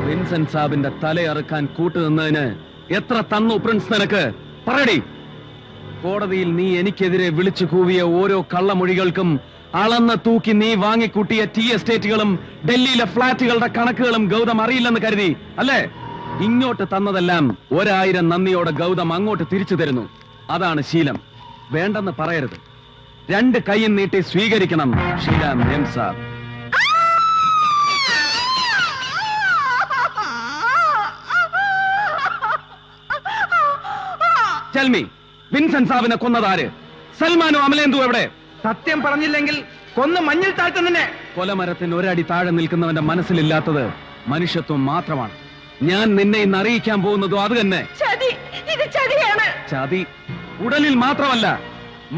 Vincent സാബിന്റെ തലയറുക്കാൻ കൂട്ടുനിന്നതിന് എത്ര തന്നു Prince നിനക്ക്? പറയടി. കോടതിയിൽ നീ എനിക്കെതിരെ വിളിച്ചു കൂവിയ ഓരോ കള്ളമൊഴികൾക്കും അളന്ന് തൂക്കി നീ വാങ്ങിക്കൂട്ടിയ ടി എസ്റ്റേറ്റുകളും ഡൽഹിയിലെ ഫ്ളാറ്റുകളുടെ കണക്കുകളും ഗൗതം അറിയില്ലെന്ന് കരുതി അല്ലേ? ഇങ്ങോട്ട് തന്നതെല്ലാം 1000 നന്ദിയോടെ ഗൗതം അങ്ങോട്ട് തിരിച്ചു തരുന്നു. അതാണ് ശീലം. വേണ്ടെന്ന് പറയരുത്. 2 കൈയും നീട്ടി സ്വീകരിക്കണം ഷീല മേം സാബ്. ചെൽമി, വിൻസെന്റ് സാബിനെ കൊന്നതാര്? സൽമാനോ അമലേന്ദു എവിടെ? സത്യം പറഞ്ഞില്ലെങ്കിൽ കൊന്ന് മഞ്ഞിൽ താഴ്ത്തുന്നെ. കൊലമരത്തിന് ഒരടി താഴെ നിൽക്കുന്നവന്റെ മനസ്സിലില്ലാത്തത് മനുഷ്യത്വം മാത്രമാണ്. ഞാൻ നിന്നെ ഇന്ന് അറിയിക്കാൻ പോകുന്നതോ അത് തന്നെ. ചതി ഉടലിൽ മാത്രമല്ല,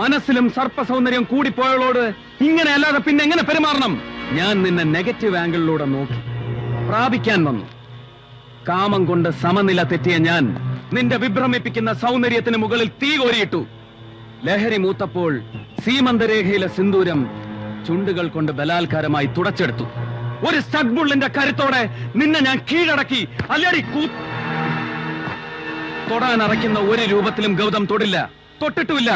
മനസ്സിലും സർപ്പസൗന്ദര്യം കൂടിപ്പോയവളോട് ഇങ്ങനെ അല്ലാതെ പിന്നെ എങ്ങനെ പെരുമാറണം? ഞാൻ നിന്നെ നെഗറ്റീവ് ആംഗിളിലൂടെ നോക്കി പ്രാപിക്കാൻ വന്നു. കാമം കൊണ്ട് സമനില തെറ്റിയ ഞാൻ നിന്റെ വിഭ്രമിപ്പിക്കുന്ന സൗന്ദര്യത്തിന് മുകളിൽ തീ കോരിയിട്ടു. ലഹരി മൂത്തപ്പോൾ സീമന്തരേഖയിലെ സിന്ദൂരം ചുണ്ടുകൾ കൊണ്ട് ബലാത്കാരമായി തുടച്ചെടുത്തു. ഒരു സ്റ്റഡ്ബുള്ളിന്റെ കരുത്തോടെ നിന്നെ ഞാൻ കീഴടക്കി. അല്ലടി തൊടാൻ അറയ്ക്കുന്ന ഒരു രൂപത്തിലും ഗൗതം തൊടില്ല, തൊട്ടിട്ടുമില്ല.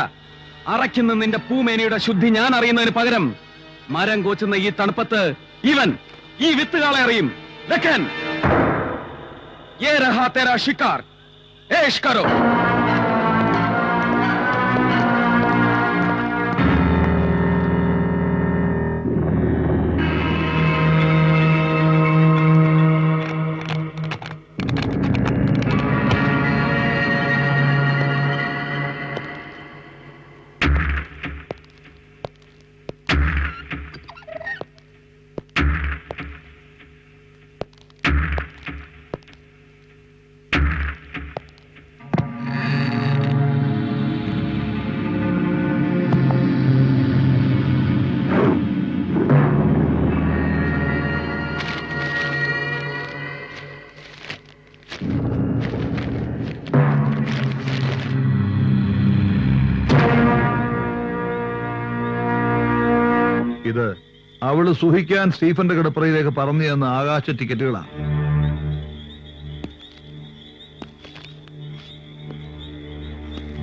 അറയ്ക്കുന്ന നിന്റെ പൂമേനിയുടെ ശുദ്ധി ഞാൻ അറിയുന്നതിന് പകരം മരം കോച്ചുന്ന ഈ തണുപ്പത്ത് ഇവൻ ഈ വിത്തുകാളെ അറിയും. ലഖൻ, യേ രഹാ തേരാ ശിക്കാർ, ഏഷ് കരോ. ഇത് അവള് സുഹിക്കാൻ സ്റ്റീഫന്റെ കിടപ്പറയിലേക്ക് പറഞ്ഞു തന്ന ആകാശ ടിക്കറ്റുകളാണ്.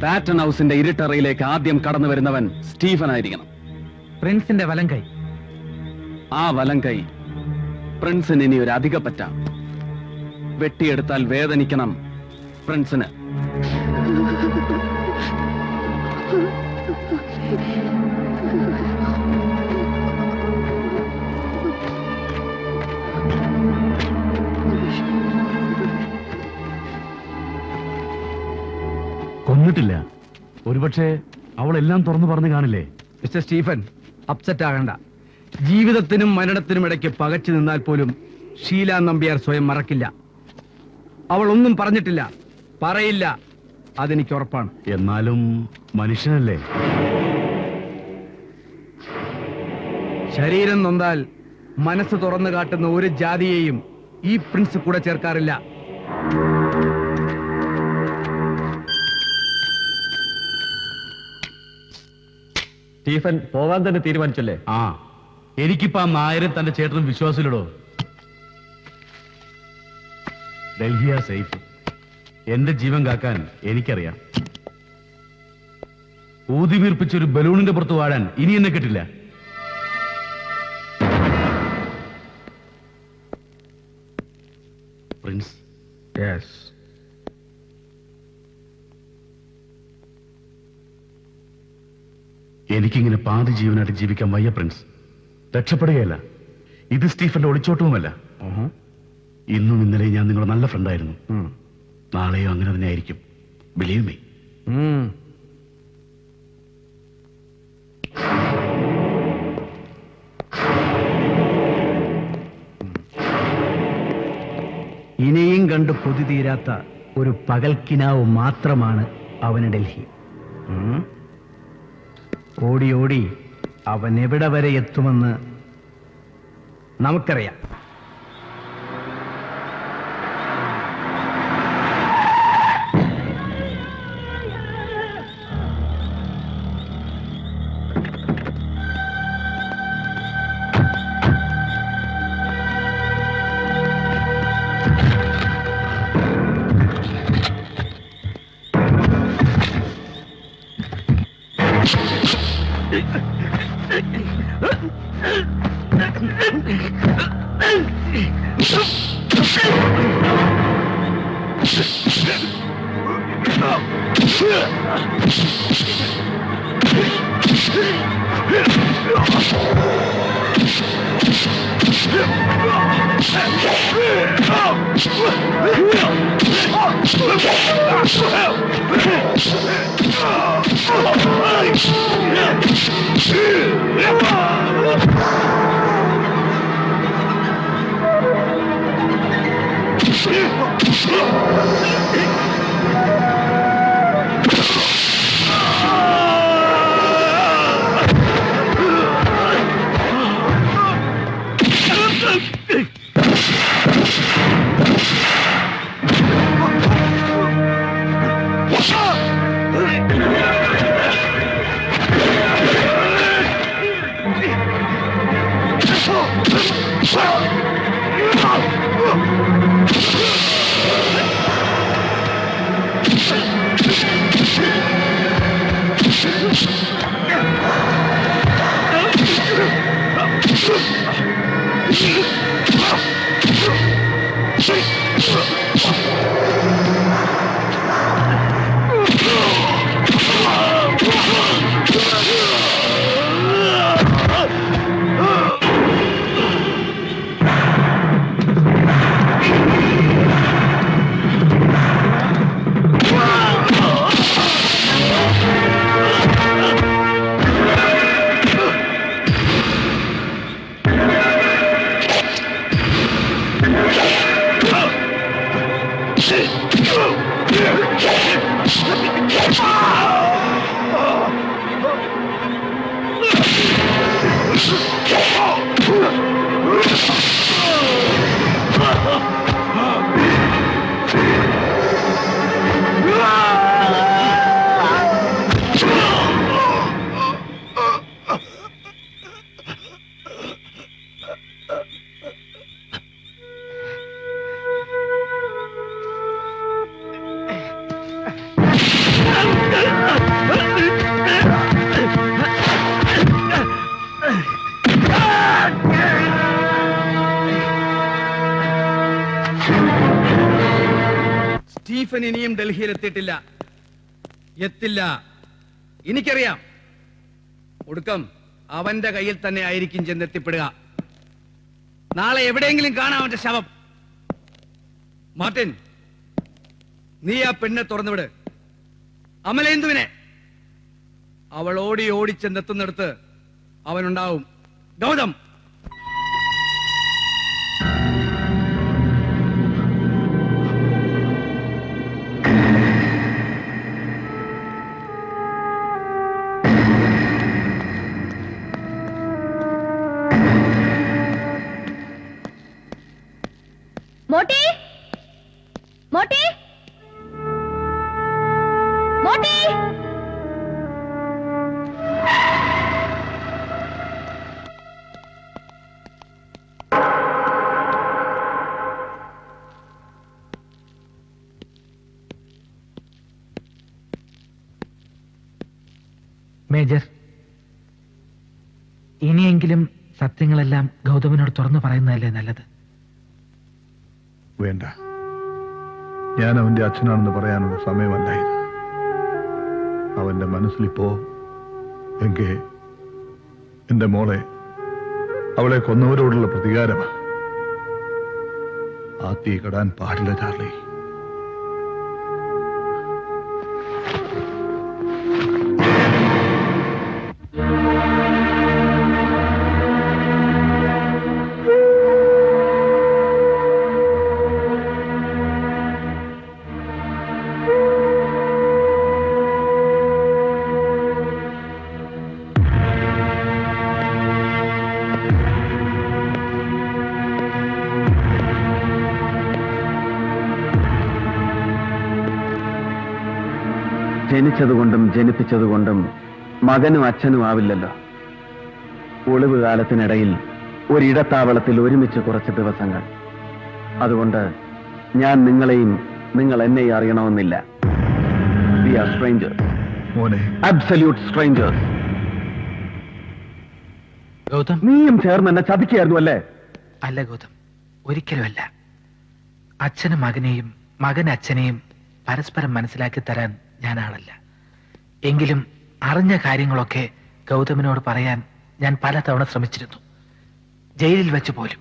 പാറ്റൺ ഹൗസിന്റെ ഇരുട്ടറയിലേക്ക് ആദ്യം കടന്നു വരുന്നവൻ സ്റ്റീഫൻ ആയിരിക്കണം. പ്രിൻസിന്റെ വലം കൈ. ആ വലം കൈ പ്രിൻസിന് ഇനി ഒരു അധിക പറ്റ. വെട്ടിയെടുത്താൽ വേദനിക്കണം പ്രിൻസിന്. കൊന്നിട്ടില്ല. ഒരുപക്ഷെ അവളെല്ലാം തുറന്നു പറഞ്ഞു കാണില്ലേ? മിസ്റ്റർ സ്റ്റീഫൻ, അപ്സെറ്റ് ആകണ്ട. ജീവിതത്തിനും മരണത്തിനും ഇടയ്ക്ക് പകച്ചു നിന്നാൽ പോലും ഷീല നമ്പ്യാർ സ്വയം മറക്കില്ല. അവൾ ഒന്നും പറഞ്ഞിട്ടില്ല, പറയില്ല, അതെനിക്ക് ഉറപ്പാണ്. എന്നാലും മനുഷ്യനല്ലേ? ശരീരം നൊന്താൽ മനസ്സ് തുറന്നു കാട്ടുന്ന ഒരു ജാതിയെയും ഈ പ്രിൻസ് കൂടെ ചേർക്കാറില്ല. സ്റ്റീഫൻ പോവാൻ തന്നെ തീരുമാനിച്ചല്ലേ? ആ, എനിക്കിപ്പോ ആ നായരെ തന്റെ ചേട്ടനും വിശ്വാസമില്ലടോ. ഡൽഹിയാ സേഫ്. എന്റെ ജീവൻ കാക്കാൻ എനിക്കറിയാം. ഊതി വീർപ്പിച്ചൊരു ബലൂണിന്റെ പുറത്ത് വാഴാൻ ഇനി എന്നെ കിട്ടില്ല. പ്രിൻസ്. യെസ്. എനിക്കിങ്ങനെ പാതി ജീവനായിട്ട് ജീവിക്കാൻ വയ്യ പ്രിൻസ്. രക്ഷപ്പെടുകയല്ല. ഇത് സ്റ്റീഫന്റെ ഒളിച്ചോട്ടവുമല്ല. ഇന്നും ഇന്നലെയും ഞാൻ നിങ്ങളുടെ നല്ല ഫ്രണ്ടായിരുന്നു. നാളെയോ അങ്ങനെ തന്നെ ആയിരിക്കും. Believe me. ഇനിയും കണ്ട് കൊതി തീരാത്ത ഒരു പകൽക്കിനാവ് മാത്രമാണ് അവന് ഡൽഹി. ഓടി ഓടി അവൻ എവിടെ വരെ എത്തുമെന്ന് നമുക്കറിയാം. സ്റ്റീഫൻ ഇനിയും ഡൽഹിയിൽ എത്തിയിട്ടില്ല, എത്തില്ല. എനിക്കറിയാം. ഒടുക്കം അവന്റെ കയ്യിൽ തന്നെ ആയിരിക്കും ചെന്നെത്തിപ്പെടുക. നാളെ എവിടെയെങ്കിലും കാണാം അവന്റെ ശവം. മാർട്ടിൻ, നീ ആ പെണ്ണെ തുറന്നുവിട്. അമലേന്ദുവിനെ. അവൾ ഓടി ഓടിച്ചെന്നെത്തുന്നിടത്ത് അവനുണ്ടാവും. ഗൗതം, മോട്ടി, മോട്ടി, മോട്ടി. മേജർ, ഇനിയെങ്കിലും സത്യങ്ങളെല്ലാം ഗൗതമിനോട് തുറന്നു പറയുന്നതല്ലേ നല്ലത്? വേണ്ട, ഞാൻ അവന്റെ അച്ഛനാണെന്ന് പറയാനുള്ള സമയമല്ല ഇത്. അവന്റെ മനസ്സിലിപ്പോ എങ്കിൽ എന്റെ മോളെ അവളെ കൊന്നവരോടുള്ള പ്രതികാരമാ. ആ തീ കെടാൻ പാടില്ല ചാർലി. ജനിച്ചതുകൊണ്ടും ജനിപ്പിച്ചതുകൊണ്ടും മകനും അച്ഛനും ആവില്ലല്ലോ. ഒളിവ് കാലത്തിനിടയിൽ ഒരിടത്താവളത്തിൽ ഒരുമിച്ച് കുറച്ച് ദിവസങ്ങൾ. അതുകൊണ്ട് ഞാൻ നിങ്ങളെയും നിങ്ങൾ എന്നെയും അറിയണമെന്നില്ല. വി ആർ സ്ട്രേഞ്ചേഴ്സ്, മോനെ, അബ്സല്യൂട്ട് സ്ട്രേഞ്ചേഴ്സ്. ഗൗതം, നീയും ചേർന്ന് എന്നെ ചതിക്കായിരുന്നു അല്ലേ? അല്ല ഗൗതം, ഒരിക്കലുമല്ല. അച്ഛനും മകനെയും മകൻ അച്ഛനെയും പരസ്പരം മനസ്സിലാക്കി തരാൻ ഞാൻ ആളല്ല. എങ്കിലും അറിഞ്ഞ കാര്യങ്ങളൊക്കെ ഗൗതമിനോട് പറയാൻ ഞാൻ പലതവണ ശ്രമിച്ചിരുന്നു, ജയിലിൽ വെച്ച് പോലും.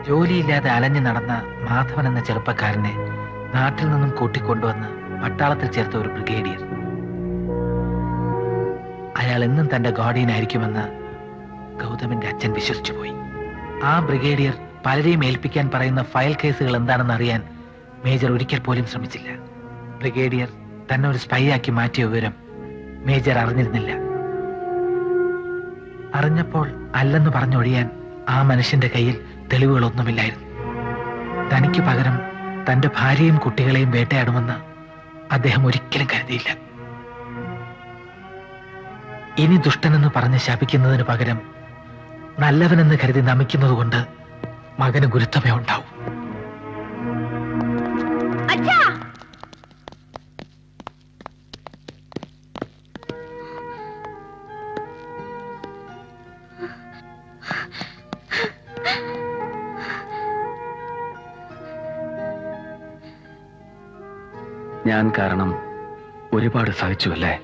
ജോലിയില്ലാതെ അലഞ്ഞു നടന്ന മാധവൻ എന്ന ചെറുപ്പക്കാരനെ നാട്ടിൽ നിന്നും കൂട്ടിക്കൊണ്ടുവന്ന് പട്ടാളത്തിൽ ചേർത്ത ഒരു ബ്രിഗേഡിയർ. അയാൾ എന്നും തന്റെ ഗാർഡിയനായിരിക്കുമെന്ന് ഗൗതമിന്റെ അച്ഛൻ വിശ്വസിച്ചുപോയി. ആ ബ്രിഗേഡിയർ പലരെയും ഏൽപ്പിക്കാൻ പറയുന്ന ഫയൽ കേസുകൾ എന്താണെന്ന് അറിയാൻ മേജർ ഒരിക്കൽ പോലും ശ്രമിച്ചില്ല. ബ്രിഗേഡിയർ തന്നെ ഒരു സ്പൈ ആക്കി മാറ്റിയ വിവരം മേജർ അറിഞ്ഞിരുന്നില്ല. അറിഞ്ഞപ്പോൾ അല്ലെന്ന് പറഞ്ഞൊഴിയാൻ ആ മനുഷ്യന്റെ കയ്യിൽ തെളിവുകളൊന്നുമില്ലായിരുന്നു. തനിക്ക് പകരം തന്റെ ഭാര്യയും കുട്ടികളെയും വേട്ടയാടുമെന്ന് അദ്ദേഹം ഒരിക്കലും കരുതിയില്ല. ഇനി ദുഷ്ടനെന്ന് പറഞ്ഞ് ശപിക്കുന്നതിന് പകരം നല്ലവനെന്ന് കരുതി നമിക്കുന്നത് കൊണ്ട് മകന് ഗുരുത്വമേ ഉണ്ടാവും. അച്ഛാ, ഞാൻ കാരണം ഒരുപാട് സഹിച്ചു അല്ലേ?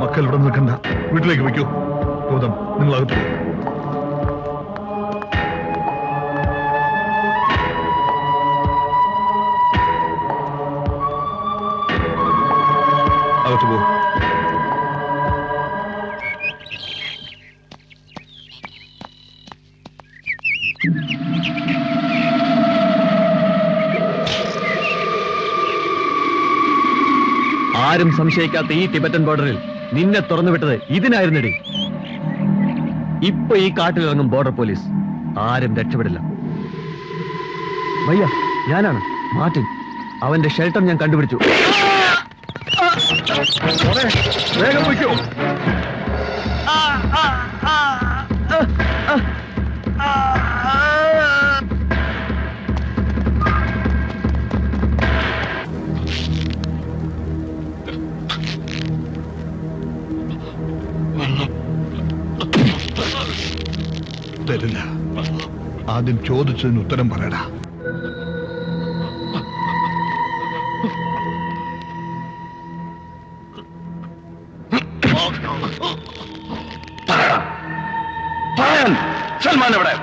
മക്കൾ ഇവിടെ നിൽക്കണ്ട, വീട്ടിലേക്ക് വയ്ക്കൂ. ഗൗതം, നിങ്ങൾ അകത്ത് പോകും. അകത്ത് പോകും. ആരും സംശയിക്കാത്ത ഈ ടിബറ്റൻ ബോർഡറിൽ നിന്നെ തുറന്നുവിട്ടത് ഇതിനായിരുന്നടി. ഇപ്പൊ ഈ കാട്ടിലിറങ്ങും ബോർഡർ പോലീസ്, ആരും രക്ഷപ്പെടില്ല. ഭയ്യ, ഞാനാണ് മാർട്ടിൻ. അവന്റെ ഷെൽട്ടർ ഞാൻ കണ്ടുപിടിച്ചു. മോനെ, വേഗം വയ്ക്കൂ. തരില്ല. ആദ്യം ചോദിച്ചതിന് ഉത്തരം പറയടാ. സൽമാൻ എവിടെ?